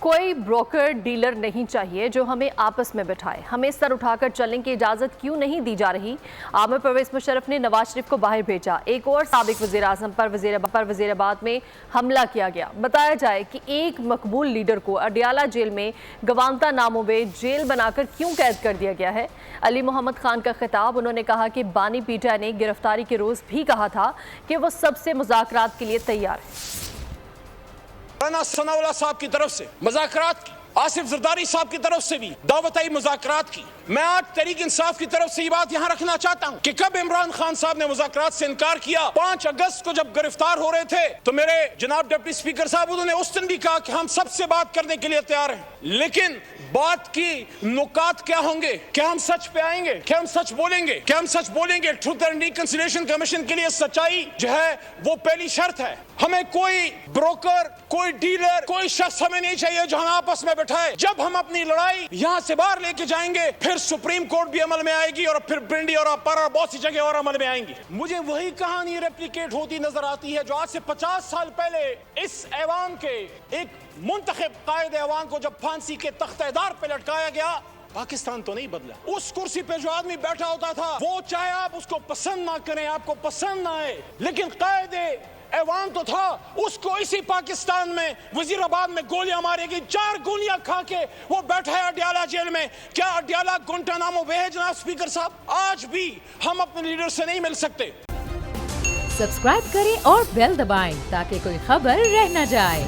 کوئی broker dealer نہیں چاہیے جو ہمیں آپس میں بٹھائے. ہمیں سر اٹھا کر چلنے کی اجازت کیوں نہیں دی جا رہی؟ عامر پرویز مشرف نے نواز شریف کو باہر بھیجا. ایک اور سابق وزیر اعظم پر وزیر آباد میں حملہ کیا گیا. بتایا جائے کہ ایک مقبول لیڈر کو اڈیالہ جیل میں گوانتا نامو میں جیل بنا کر کیوں قید کر دیا گیا ہے؟ علی محمد خان کا خطاب. انہوں نے کہا کہ بانی پیٹا نے گرفتاری کے روز بھی کہا تھا کہ وہ سب سے مذاکرات کے لیے تیار ہے. رانا ثناء اللہ صاحب کی طرف سے مذاکرات کی، آصف زرداری صاحب کی طرف سے بھی دعوت آئی مذاکرات کی. میں آج تحریک انصاف کی طرف سے یہ بات یہاں رکھنا چاہتا ہوں کہ کب عمران خان صاحب نے مذاکرات سے انکار کیا؟ 5 اگست کو جب گرفتار ہو رہے تھے تو میرے جناب ڈپٹی اسپیکر صاحب انہوں نے اس دن بھی کہا کہ ہم سب سے بات کرنے کے لیے تیار ہیں، لیکن بات کی نکات کیا ہوں گے؟ کیا ہم سچ پہ آئیں گے؟ کیا ہم سچ بولیں گے؟ کیا ہم سچ بولیں گے؟ ٹروتھ اینڈ ریکنسیلیشن کمیشن کے لیے سچائی جو ہے وہ پہلی شرط ہے. ہمیں کوئی بروکر، کوئی ڈیلر، کوئی شخص ہمیں نہیں چاہیے جو ہم آپس میں بٹھائے. جب ہم اپنی لڑائی یہاں سے باہر لے کے جائیں گے پھر سپریم کورٹ بھی عمل میں آئے گی اور پھر برنڈی اور اپر اور بہت سی جگہ اور عمل میں آئیں گی. مجھے وہی کہانی ریپلیکیٹ ہوتی نظر آتی ہے جو آج سے 50 سال پہلے اس ایوان کے ایک منتخب قائد ایوان کو جب پھانسی کے تختہ دار پہ لٹکایا گیا. پاکستان تو نہیں بدلا. اس کرسی پہ جو آدمی بیٹھا ہوتا تھا وہ چاہے آپ اس کو پسند نہ کریں، آپ کو پسند نہ آئے، لیکن قائد ایوان تو تھا. اس کو اسی پاکستان میں وزیر آباد میں گولیاں مارے گی. 4 گولیاں کھا کے وہ بیٹھا ہے اڈیالہ جیل میں. کیا اڈیالہ گوانتانامو بے ہے جناب اسپیکر صاحب؟ آج بھی ہم اپنے لیڈر سے نہیں مل سکتے. سبسکرائب کریں اور بیل دبائیں تاکہ کوئی خبر رہ نہ جائے.